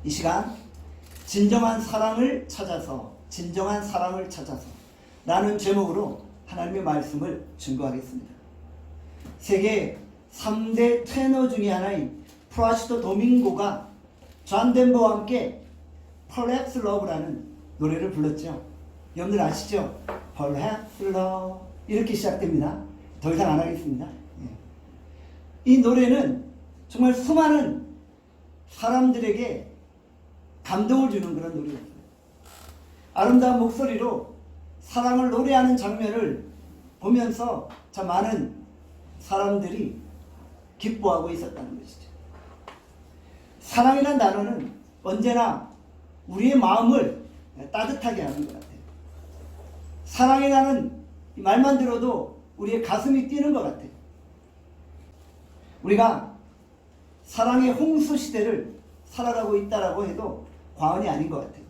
이 시간 진정한 사랑을 찾아서 라는 제목으로 하나님의 말씀을 증거하겠습니다. 세계 3대 테너 중에 하나인 플라시도 도밍고가 존 덴버와 함께 Perhaps Love라는 노래를 불렀죠. 여러분들 아시죠? Perhaps Love 이렇게 시작됩니다. 더 이상 안 하겠습니다. 이 노래는 정말 수많은 사람들에게 감동을 주는 그런 노래였어요. 아름다운 목소리로 사랑을 노래하는 장면을 보면서 참 많은 사람들이 기뻐하고 있었다는 것이죠. 사랑이라는 단어는 언제나 우리의 마음을 따뜻하게 하는 것 같아요. 사랑이라는 말만 들어도 우리의 가슴이 뛰는 것 같아요. 우리가 사랑의 홍수 시대를 살아가고 있다라고 해도 과언이 아닌 것 같아요.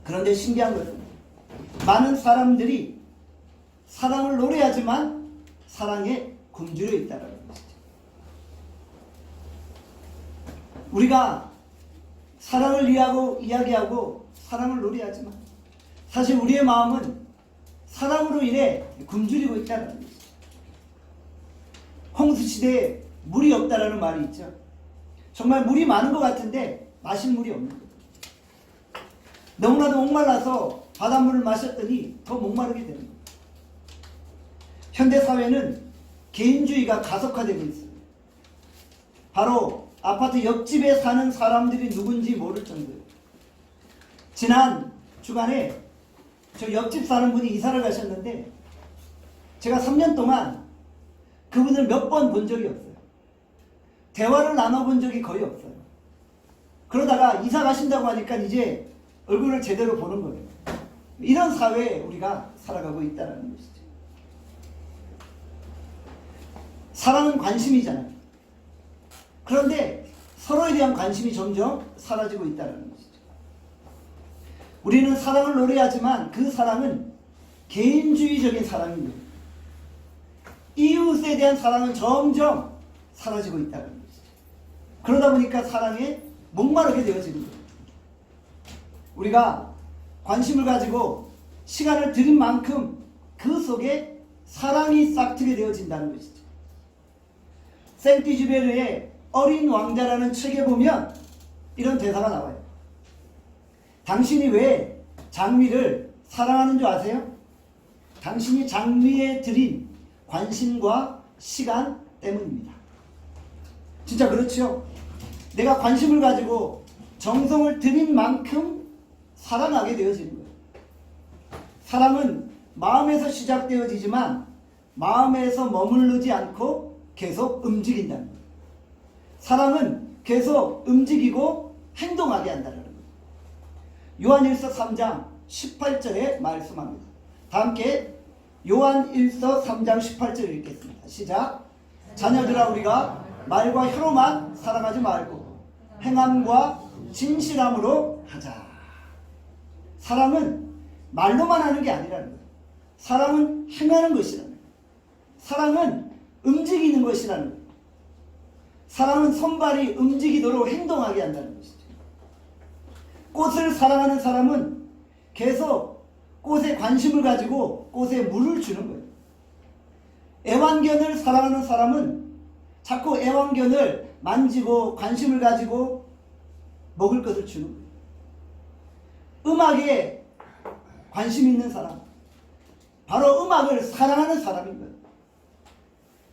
그런데 신기한 것은 많은 사람들이 사랑을 노래하지만 사랑에 굶주려 있다는 것이죠. 우리가 사랑을 이야기하고 사랑을 노래하지만 사실 우리의 마음은 사랑으로 인해 굶주리고 있다는 것이죠. 홍수시대에 물이 없다라는 말이 있죠. 정말 물이 많은 것 같은데 마실 물이 없는 거예요. 너무나도 목말라서 바닷물을 마셨더니 더 목마르게 되는 거예요. 현대사회는 개인주의가 가속화되고 있어요. 바로 아파트 옆집에 사는 사람들이 누군지 모를 정도예요. 지난 주간에 저 옆집 사는 분이 이사를 가셨는데 제가 3년 동안 그분을 몇 번 본 적이 없어요. 대화를 나눠본 적이 거의 없어요. 그러다가 이사 가신다고 하니까 이제 얼굴을 제대로 보는 거예요. 이런 사회에 우리가 살아가고 있다는 것이죠. 사랑은 관심이잖아요. 그런데 서로에 대한 관심이 점점 사라지고 있다는 것이죠. 우리는 사랑을 노래하지만 그 사랑은 개인주의적인 사랑입니다. 이웃에 대한 사랑은 점점 사라지고 있다는 것이죠. 그러다 보니까 사랑에 목마르게 되어지는 거예요. 우리가 관심을 가지고 시간을 들인 만큼 그 속에 사랑이 싹트게 되어진다는 것이죠. 생티주베르의 어린 왕자라는 책에 보면 이런 대사가 나와요. 당신이 왜 장미를 사랑하는 줄 아세요? 당신이 장미에 들인 관심과 시간 때문입니다. 진짜 그렇죠? 내가 관심을 가지고 정성을 들인 만큼 사랑하게 되어지는 거예요. 사랑은 마음에서 시작되어지지만 마음에서 머무르지 않고 계속 움직인다는 거예요. 사랑은 계속 움직이고 행동하게 한다는 거예요. 요한일서 3장 18절에 말씀합니다. 다 함께 요한일서 3장 18절 읽겠습니다. 시작. 자녀들아 우리가 말과 혀로만 사랑하지 말고 행함과 진실함으로 하자. 사랑은 말로만 하는 게 아니라는 거예요. 사랑은 행하는 것이라는 거예요. 사랑은 움직이는 것이라는 거예요. 사랑은 손발이 움직이도록 행동하게 한다는 것이죠. 꽃을 사랑하는 사람은 계속 꽃에 관심을 가지고 꽃에 물을 주는 거예요. 애완견을 사랑하는 사람은 자꾸 애완견을 만지고 관심을 가지고 먹을 것을 주는 거예요. 음악에 관심 있는 사람, 바로 음악을 사랑하는 사람인 거예요.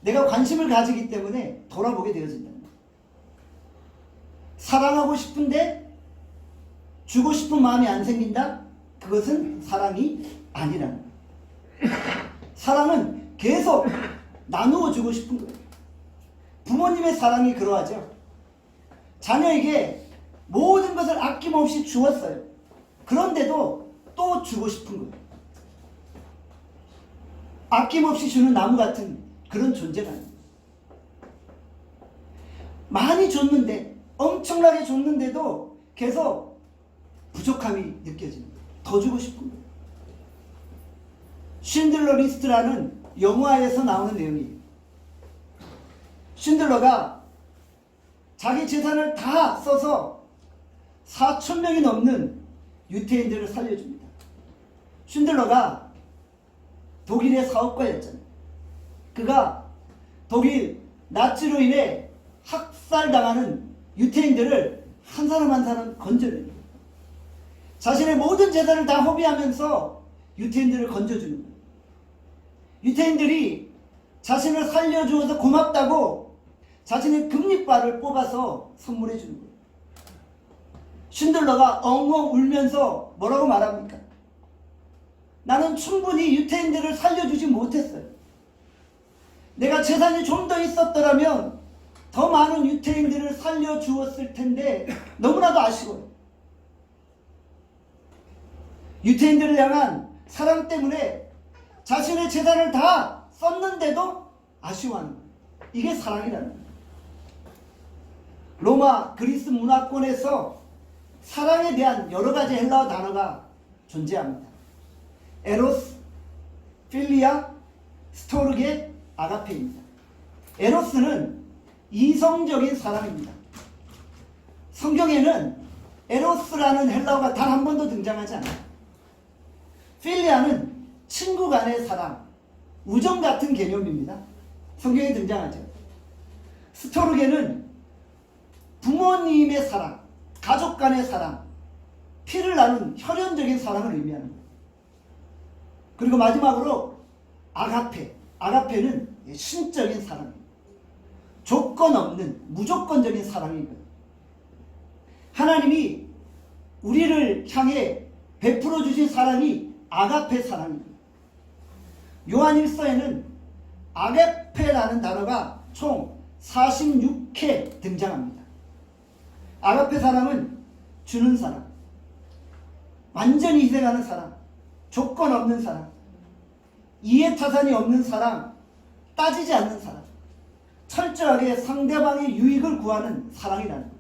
내가 관심을 가지기 때문에 돌아보게 되어진다는 거예요. 사랑하고 싶은데 주고 싶은 마음이 안 생긴다? 그것은 사랑이 아니라는 거예요. 사랑은 계속 나누어 주고 싶은 거예요. 부모님의 사랑이 그러하죠. 자녀에게 모든 것을 아낌없이 주었어요. 그런데도 또 주고 싶은 거예요. 아낌없이 주는 나무 같은 그런 존재가 아니에요. 많이 줬는데, 엄청나게 줬는데도 계속 부족함이 느껴지는 거예요. 더 주고 싶은 거예요. 쉰들러 리스트라는 영화에서 나오는 내용이에요. 쉰들러가 자기 재산을 다 써서 4,000명이 넘는 유태인들을 살려줍니다. 쉰들러가 독일의 사업가였잖아요. 그가 독일 나치로 인해 학살당하는 유태인들을 한 사람 한 사람 건져내요. 자신의 모든 재산을 다 허비하면서 유태인들을 건져주는 거예요. 유태인들이 자신을 살려주어서 고맙다고 자신의 금리발을 뽑아서 선물해 주는 거예요. 쉰들러가 엉엉 울면서 뭐라고 말합니까? 나는 충분히 유태인들을 살려주지 못했어요. 내가 재산이 좀 더 있었더라면 더 많은 유태인들을 살려주었을 텐데 너무나도 아쉬워요. 유태인들을 향한 사랑 때문에 자신의 재산을 다 썼는데도 아쉬워하는 거예요. 이게 사랑이라는 거예요. 로마 그리스 문화권에서 사랑에 대한 여러 가지 헬라어 단어가 존재합니다. 에로스, 필리아, 스토르게, 아가페입니다. 에로스는 이성적인 사랑입니다. 성경에는 에로스라는 헬라어가 단 한 번도 등장하지 않아요. 필리아는 친구 간의 사랑, 우정 같은 개념입니다. 성경에 등장하죠. 스토르게는 부모님의 사랑, 가족 간의 사랑, 피를 나눈 혈연적인 사랑을 의미하는 거예요. 그리고 마지막으로 아가페, 아가페는 신적인 사랑입니다. 조건 없는 무조건적인 사랑이거든요. 하나님이 우리를 향해 베풀어 주신 사랑이 아가페 사랑입니다. 요한일서에는 아가페라는 단어가 총 46회 등장합니다. 아가페 사랑은 주는 사랑, 완전히 희생하는 사랑, 조건 없는 사랑, 이해타산이 없는 사랑, 따지지 않는 사랑, 철저하게 상대방의 유익을 구하는 사랑이라는 거예요.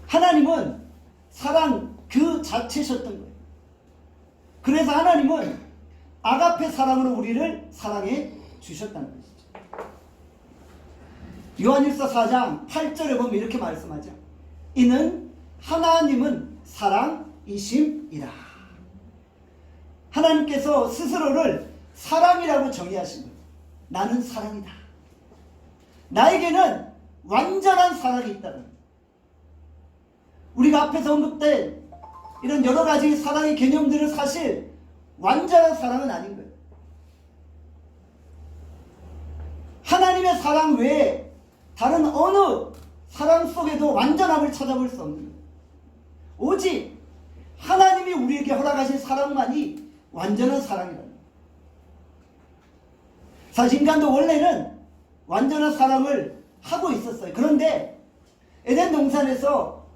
하나님은 사랑 그 자체셨던 거예요. 그래서 하나님은 아가페 사랑으로 우리를 사랑해 주셨다는 것이죠. 요한일서 4장 8절에 보면 이렇게 말씀하죠. 이는 하나님은 사랑이심이라. 하나님께서 스스로를 사랑이라고 정의하신 거예요. 나는 사랑이다. 나에게는 완전한 사랑이 있다는 거예요. 우리가 앞에서 언급된 이런 여러 가지 사랑의 개념들은 사실 완전한 사랑은 아닌 거예요. 하나님의 사랑 외에 다른 어느 사랑 속에도 완전함을 찾아볼 수 없는 거예요. 오직 하나님이 우리에게 허락하신 사랑만이 완전한 사랑이라는 거예요. 사실 인간도 원래는 완전한 사랑을 하고 있었어요. 그런데 에덴 동산에서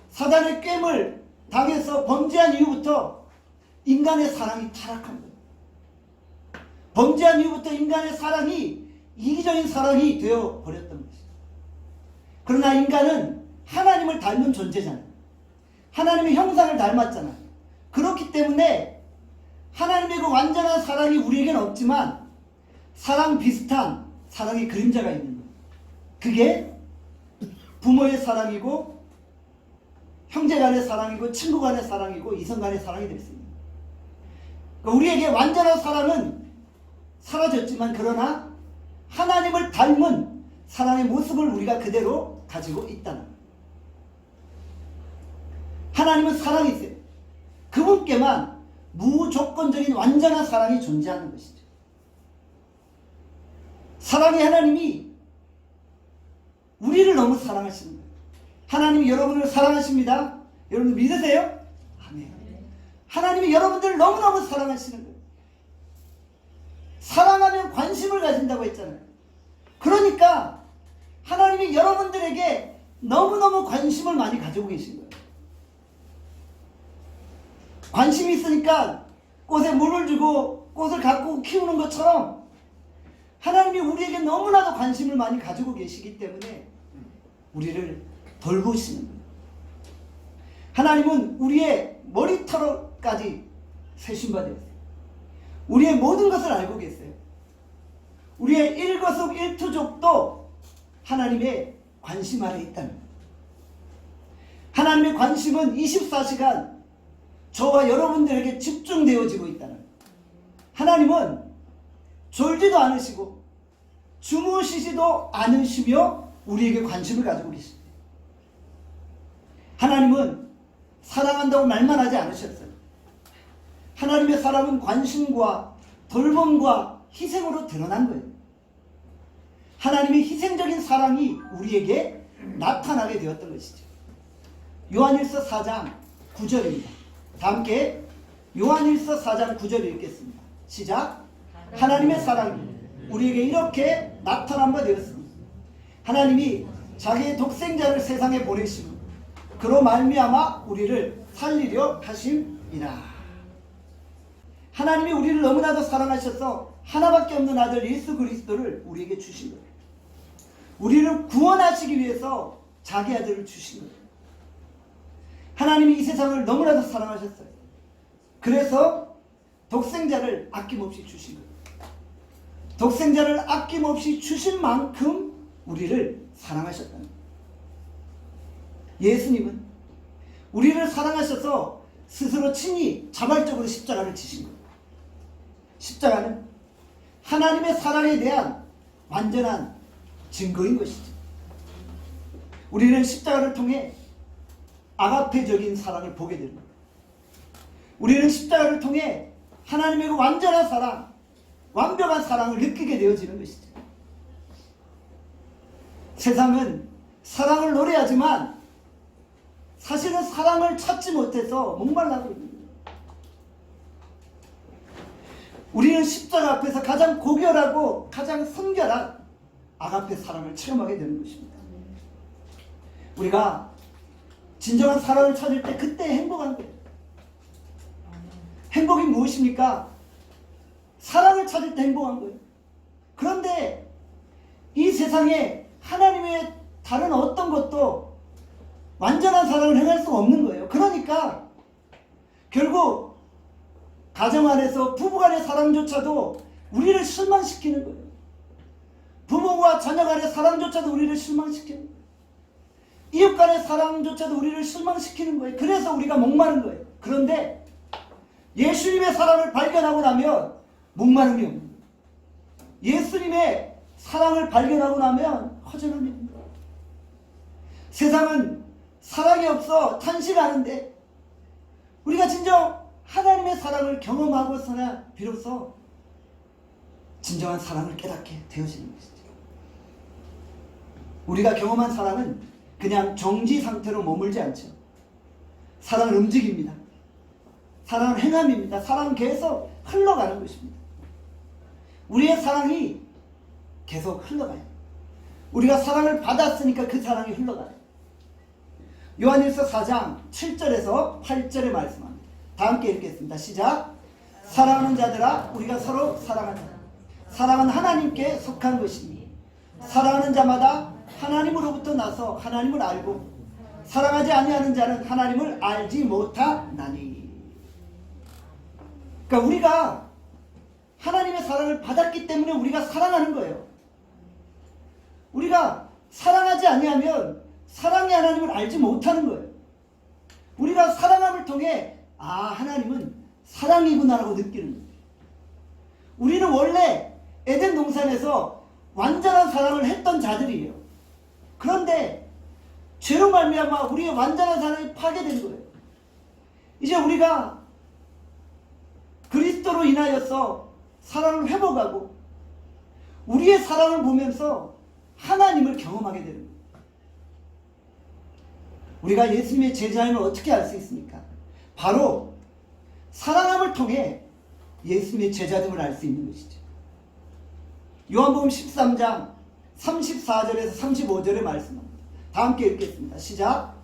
사단의 꾀을 당해서 범죄한 이후부터 인간의 사랑이 타락한 거예요. 범죄한 이후부터 인간의 사랑이 이기적인 사랑이 되어 버렸던 것이죠. 그러나 인간은 하나님을 닮은 존재잖아요. 하나님의 형상을 닮았잖아요. 그렇기 때문에 하나님의 그 완전한 사랑이 우리에게는 없지만 사랑 비슷한 사랑의 그림자가 있는 거예요. 그게 부모의 사랑이고 형제 간의 사랑이고 친구 간의 사랑이고 이성 간의 사랑이 될 수 있는 거예요. 그러니까 우리에게 완전한 사랑은 사라졌지만 그러나 하나님을 닮은 사랑의 모습을 우리가 그대로 가지고 있다는 거예요. 하나님은 사랑이세요. 그분께만 무조건적인 완전한 사랑이 존재하는 것이죠. 사랑의 하나님이 우리를 너무 사랑하시는 거예요. 하나님이 여러분을 사랑하십니다. 여러분 믿으세요? 아멘. 하나님이 여러분들을 너무너무 사랑하시는 거예요. 사랑하면 관심을 가진다고 했잖아요. 그러니까 하나님이 여러분들에게 너무너무 관심을 많이 가지고 계신 거예요. 관심이 있으니까 꽃에 물을 주고 꽃을 가꾸고 키우는 것처럼 하나님이 우리에게 너무나도 관심을 많이 가지고 계시기 때문에 우리를 돌보시는 거예요. 하나님은 우리의 머리털까지 세신바 되었어요. 우리의 모든 것을 알고 계세요. 우리의 일거수일투족도 하나님의 관심 아래 있다는 거예요. 하나님의 관심은 24시간 저와 여러분들에게 집중되어지고 있다는 거예요. 하나님은 졸지도 않으시고 주무시지도 않으시며 우리에게 관심을 가지고 계십니다. 하나님은 사랑한다고 말만 하지 않으셨어요. 하나님의 사랑은 관심과 돌봄과 희생으로 드러난 거예요. 하나님의 희생적인 사랑이 우리에게 나타나게 되었던 것이죠. 요한일서 4장 9절입니다. 다 함께 요한일서 4장 9절 읽겠습니다. 시작. 하나님의 사랑이 우리에게 이렇게 나타난 바 되었습니다. 하나님이 자기의 독생자를 세상에 보내시고 그로 말미암아 우리를 살리려 하심이라. 하나님이 우리를 너무나도 사랑하셔서 하나밖에 없는 아들 예수 그리스도를 우리에게 주신 거예요. 우리를 구원하시기 위해서 자기 아들을 주신 거예요. 하나님이 이 세상을 너무나도 사랑하셨어요. 그래서 독생자를 아낌없이 주신 거예요. 독생자를 아낌없이 주신 만큼 우리를 사랑하셨다는 거예요. 예수님은 우리를 사랑하셔서 스스로 친히 자발적으로 십자가를 지신 거예요. 십자가는 하나님의 사랑에 대한 완전한 증거인 것이죠. 우리는 십자가를 통해 아가페적인 사랑을 보게 됩니다. 우리는 십자가를 통해 하나님의 그 완전한 사랑, 완벽한 사랑을 느끼게 되어지는 것이죠. 세상은 사랑을 노래하지만 사실은 사랑을 찾지 못해서 목말라고 있는 거예요. 우리는 십자가 앞에서 가장 고결하고 가장 성결한 아가페 사랑을 체험하게 되는 것입니다. 우리가 진정한 사랑을 찾을 때 그때 행복한 거예요. 행복이 무엇입니까? 사랑을 찾을 때 행복한 거예요. 그런데 이 세상에 하나님의 다른 어떤 것도 완전한 사랑을 행할 수가 없는 거예요. 그러니까 결국 가정 안에서 부부간의 사랑조차도 우리를 실망시키는 거예요. 부모와 자녀 간의 사랑조차도 우리를 실망시키는 거예요. 이웃 간의 사랑조차도 우리를 실망시키는 거예요. 그래서 우리가 목마른 거예요. 그런데 예수님의 사랑을 발견하고 나면 목마름이 없는 거예요. 예수님의 사랑을 발견하고 나면 허전함이 없는 거예요. 세상은 사랑이 없어 탄식하는데 우리가 진정 하나님의 사랑을 경험하고서나 비로소 진정한 사랑을 깨닫게 되어지는 것이죠. 우리가 경험한 사랑은 그냥 정지 상태로 머물지 않죠. 사랑은 움직입니다. 사랑은 행함입니다. 사랑은 계속 흘러가는 것입니다. 우리의 사랑이 계속 흘러가요. 우리가 사랑을 받았으니까 그 사랑이 흘러가요. 요한일서 4장 7절에서 8절의 말씀합니다. 다 함께 읽겠습니다. 시작. 사랑하는 자들아 우리가 서로 사랑하자. 사랑은 하나님께 속한 것이니 사랑하는 자마다 하나님으로부터 나서 하나님을 알고 사랑하지 아니하는 자는 하나님을 알지 못하나니. 그러니까 우리가 하나님의 사랑을 받았기 때문에 우리가 사랑하는 거예요. 우리가 사랑하지 아니하면 사랑의 하나님을 알지 못하는 거예요. 우리가 사랑함을 통해 하나님은 사랑이구나라고 느끼는 거예요. 우리는 원래 에덴 동산에서 완전한 사랑을 했던 자들이에요. 그런데 죄로 말미암아 우리의 완전한 사랑이 파괴된 거예요. 이제 우리가 그리스도로 인하여서 사랑을 회복하고 우리의 사랑을 보면서 하나님을 경험하게 되는 거예요. 우리가 예수님의 제자임을 어떻게 알 수 있습니까? 바로 사랑함을 통해 예수님의 제자됨을 알 수 있는 것이죠. 요한복음 13장 34절에서 35절의 말씀입니다. 다 함께 읽겠습니다. 시작.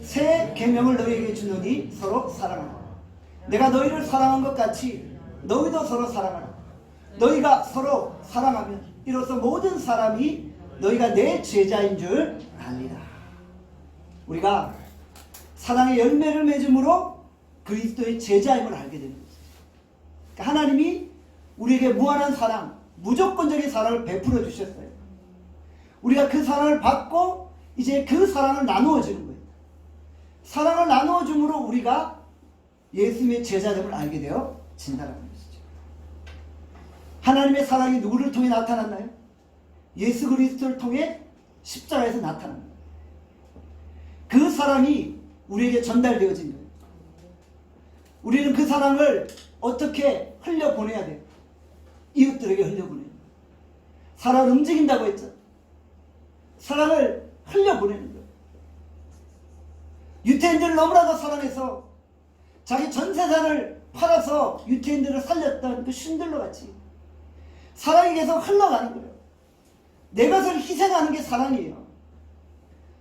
새 계명을 너희에게 주노니 서로 사랑하라. 내가 너희를 사랑한 것 같이 너희도 서로 사랑하라. 너희가 서로 사랑하면 이로써 모든 사람이 너희가 내 제자인 줄 알리라. 우리가 사랑의 열매를 맺음으로 그리스도의 제자임을 알게 되는 것이죠. 그러니까 하나님이 우리에게 무한한 사랑, 무조건적인 사랑을 베풀어 주셨어요. 우리가 그 사랑을 받고 이제 그 사랑을 나누어 주는 거예요. 사랑을 나누어 줌으로 우리가 예수님의 제자됨을 알게 되어진다는 것이죠. 하나님의 사랑이 누구를 통해 나타났나요? 예수 그리스도를 통해 십자가에서 나타납니다. 그 사랑이 우리에게 전달되어진 거예요. 우리는 그 사랑을 어떻게 흘려보내야 돼요? 이웃들에게 흘려보내는 거예요. 사랑을 움직인다고 했죠. 사랑을 흘려보내는 거예요. 유태인들을 너무나도 사랑해서 자기 전 재산을 팔아서 유태인들을 살렸던 그 신들로 같이 사랑이 계속 흘러가는 거예요. 내 것을 희생하는 게 사랑이에요.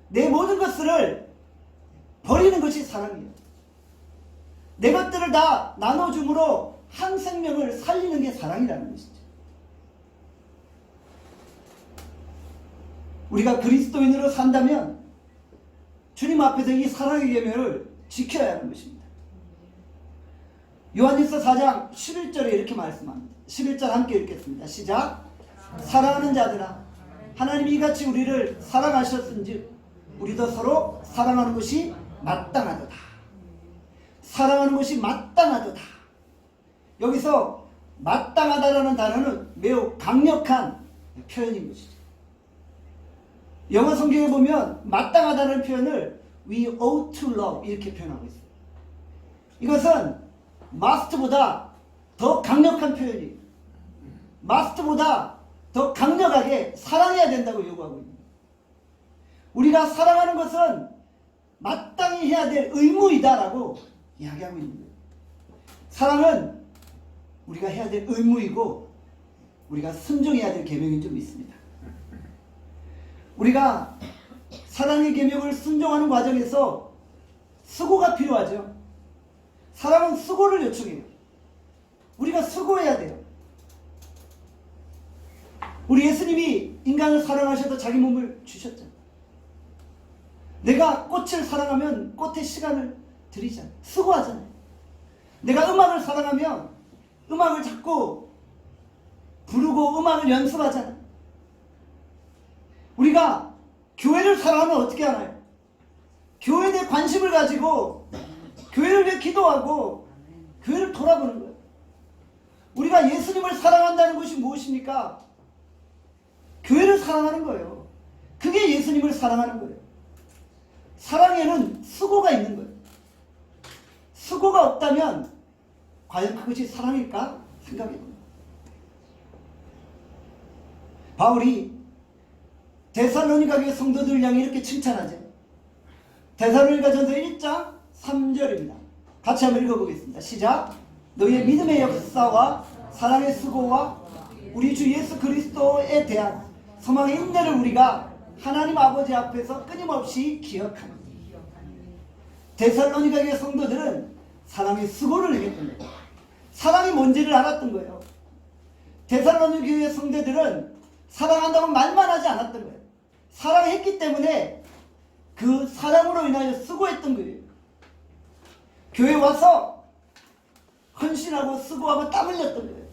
내 모든 것을 버리는 것이 사랑이에요. 내 것들을 다 나눠줌으로 한 생명을 살리는 게 사랑이라는 것이죠. 우리가 그리스도인으로 산다면 주님 앞에서 이 사랑의 계명을 지켜야 하는 것입니다. 요한일서 4장 11절에 이렇게 말씀합니다. 11절 함께 읽겠습니다. 시작. 사랑하는 자들아, 하나님이 이같이 우리를 사랑하셨은즉 우리도 서로 사랑하는 것이 마땅하도다. 사랑하는 것이 마땅하도다. 여기서 마땅하다라는 단어는 매우 강력한 표현인 것이죠. 영어 성경에 보면 마땅하다는 표현을 we ought to love 이렇게 표현하고 있어요. 이것은 must보다 더 강력한 표현이에요. must보다 더 강력하게 사랑해야 된다고 요구하고 있습니다. 우리가 사랑하는 것은 마땅히 해야 될 의무이다라고 이야기하고 있는 거예요. 사랑은 우리가 해야 될 의무이고 우리가 순종해야 될 계명이 좀 있습니다. 우리가 사랑의 계명을 순종하는 과정에서 수고가 필요하죠. 사랑은 수고를 요청해요. 우리가 수고해야 돼요. 우리 예수님이 인간을 사랑하셔서 자기 몸을 주셨잖아요. 내가 꽃을 사랑하면 꽃에 시간을 들이잖아요. 수고하잖아요. 내가 음악을 사랑하면 음악을 자꾸 부르고 음악을 연습하잖아요. 우리가 교회를 사랑하면 어떻게 하나요? 교회에 대해 관심을 가지고 교회를 위해 기도하고 교회를 돌아보는 거예요. 우리가 예수님을 사랑한다는 것이 무엇입니까? 교회를 사랑하는 거예요. 그게 예수님을 사랑하는 거예요. 사랑에는 수고가 있는 거예요. 수고가 없다면 과연 그것이 사랑일까 생각해봅니다. 바울이 데살로니가 교회 성도들을 향해 이렇게 칭찬하죠. 데살로니가전서 1장 3절입니다. 같이 한번 읽어보겠습니다. 시작. 너희의 믿음의 역사와 사랑의 수고와 우리 주 예수 그리스도에 대한 소망의 인내를 우리가 하나님 아버지 앞에서 끊임없이 기억합니다. 데살로니가 교회 성도들은 사랑의 수고를 행했던 거예요. 사랑이 뭔지를 알았던 거예요. 데살로니가 교회 성도들은 사랑한다고 말만 하지 않았던 거예요. 사랑했기 때문에 그 사랑으로 인하여 수고했던 거예요. 교회 와서 헌신하고 수고하고 땀 흘렸던 거예요.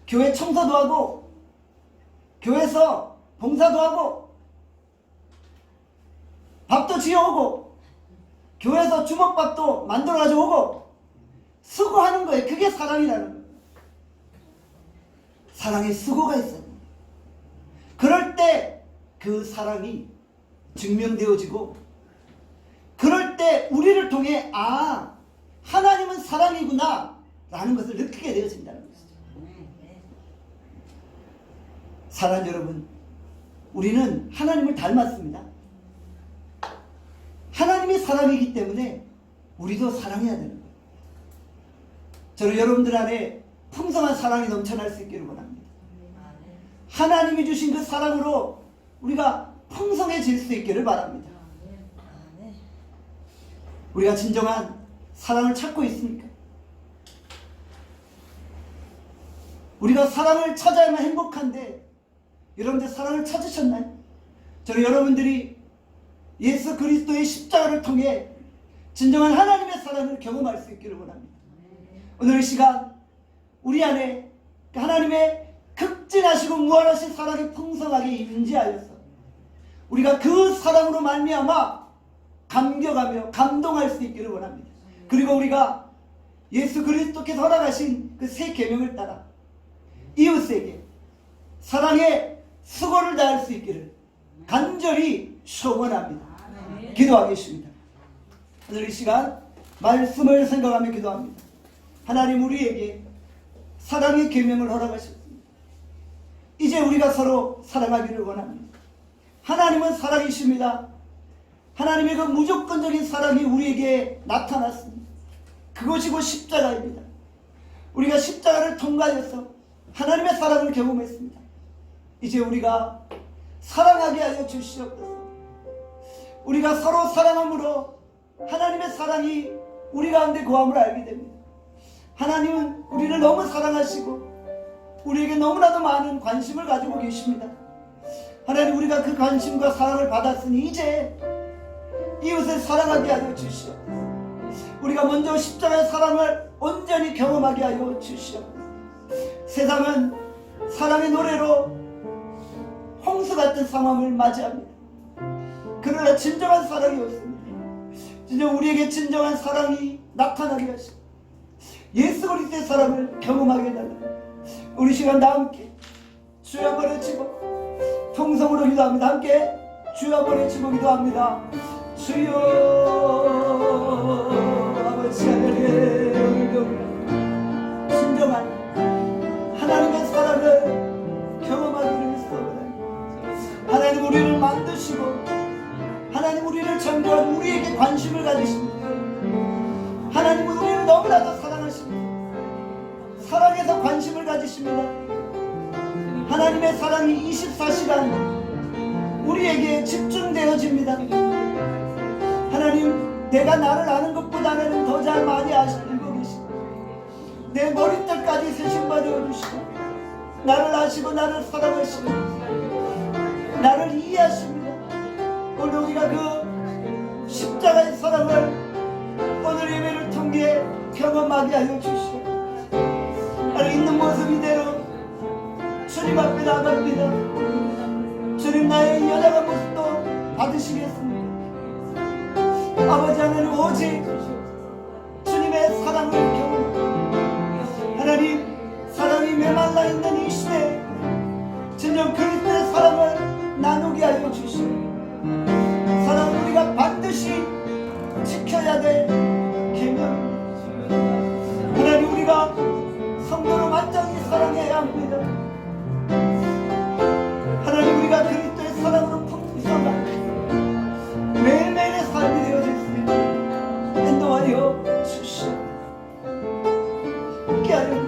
교회 청소도 하고 교회에서 봉사도 하고 밥도 지어오고 교회에서 주먹밥도 만들어 가지고 오고 수고하는 거예요. 그게 사랑이라는 거예요. 사랑에 수고가 있어요. 그럴 때 그 사랑이 증명되어지고 그럴 때 우리를 통해 하나님은 사랑이구나 라는 것을 느끼게 되어진다는 것이죠. 사랑하는 여러분, 우리는 하나님을 닮았습니다. 하나님이 사랑이기 때문에 우리도 사랑해야 되는 거예요. 저는 여러분들 안에 풍성한 사랑이 넘쳐날 수 있기를 원합니다. 하나님이 주신 그 사랑으로 우리가 풍성해질 수 있기를 바랍니다. 우리가 진정한 사랑을 찾고 있습니까? 우리가 사랑을 찾아야만 행복한데 여러분들 사랑을 찾으셨나요? 저는 여러분들이 예수 그리스도의 십자가를 통해 진정한 하나님의 사랑을 경험할 수 있기를 원합니다. 오늘 이 시간 우리 안에 하나님의 극진하시고 무한하신 사랑이 풍성하게 임재하여서 우리가 그 사랑으로 말미암아 감격 섬겨가며 감동할 수 있기를 원합니다. 그리고 우리가 예수 그리스도께서 허락하신 그 새 계명을 따라 이웃에게 사랑의 수고를 다할 수 있기를 간절히 소원합니다. 기도하겠습니다. 오늘 이 시간 말씀을 생각하며 기도합니다. 하나님, 우리에게 사랑의 계명을 허락하셨습니다. 이제 우리가 서로 사랑하기를 원합니다. 하나님은 사랑이십니다. 하나님의 그 무조건적인 사랑이 우리에게 나타났습니다. 그것이 곧 십자가입니다. 우리가 십자가를 통과하여서 하나님의 사랑을 경험했습니다. 이제 우리가 사랑하게 하여 주시옵소서. 우리가 서로 사랑함으로 하나님의 사랑이 우리 가운데 거함을 알게 됩니다. 하나님은 우리를 너무 사랑하시고 우리에게 너무나도 많은 관심을 가지고 계십니다. 하나님, 우리가 그 관심과 사랑을 받았으니 이제 이웃을 사랑하게 하여 주시옵소서. 우리가 먼저 십자가의 사랑을 온전히 경험하게 하여 주시옵소서. 세상은 사랑의 노래로 홍수 같은 상황을 맞이합니다. 그러나 진정한 사랑이 없습니다. 진정 우리에게 진정한 사랑이 나타나게 하시고 예수 그리스도의 사랑을 경험하게 해달라. 우리 시간 다 함께 주여 한번 외치고 통성으로 기도합니다. 함께 주여 한번 외치고 기도합니다. 주여 아버지 하나님, 오늘도 진정한 하나님의 사랑을 경험하기를 소원합니다. 하나님, 우리를 만드시고 하나님, 우리를 창조하고 우리에게 관심을 가지십니다. 하나님은 우리를 너무나도 사랑하십니다. 사랑에서 관심을 가지십니다. 하나님의 사랑이 24시간 우리에게 집중되어집니다. 하나님, 내가 나를 아는 것보다는 더 잘 많이 알고 계십니다. 내 머리털까지 세심받아 주시고 나를 아시고 나를 사랑하시고 나를 이해하십니다. 오늘 우리가 그 십자가의 사랑을 오늘 예배를 통해 경험하게 하여 주시고 있는 모습 이대로 주님 앞에 나갑니다. 주님, 나의 연약한 모습도 받으시겠습니다. 아버지 하나님, 오직 주님의 사랑을 경험, 하나님 사랑이 메말라 있는 이 시대에 진정 그리스도의 사랑을 나누게 하여 주시고 사랑은 우리가 반드시 지켜야 될 계명입니다. 하나님, 우리가 성도로 완전히 사랑해야 합니다. 하나님, 우리가 그리스도의 사랑으로 풍성한 매일매일의 삶이 되어질 수 있도록 인도하여 주시옵소서. 함께하여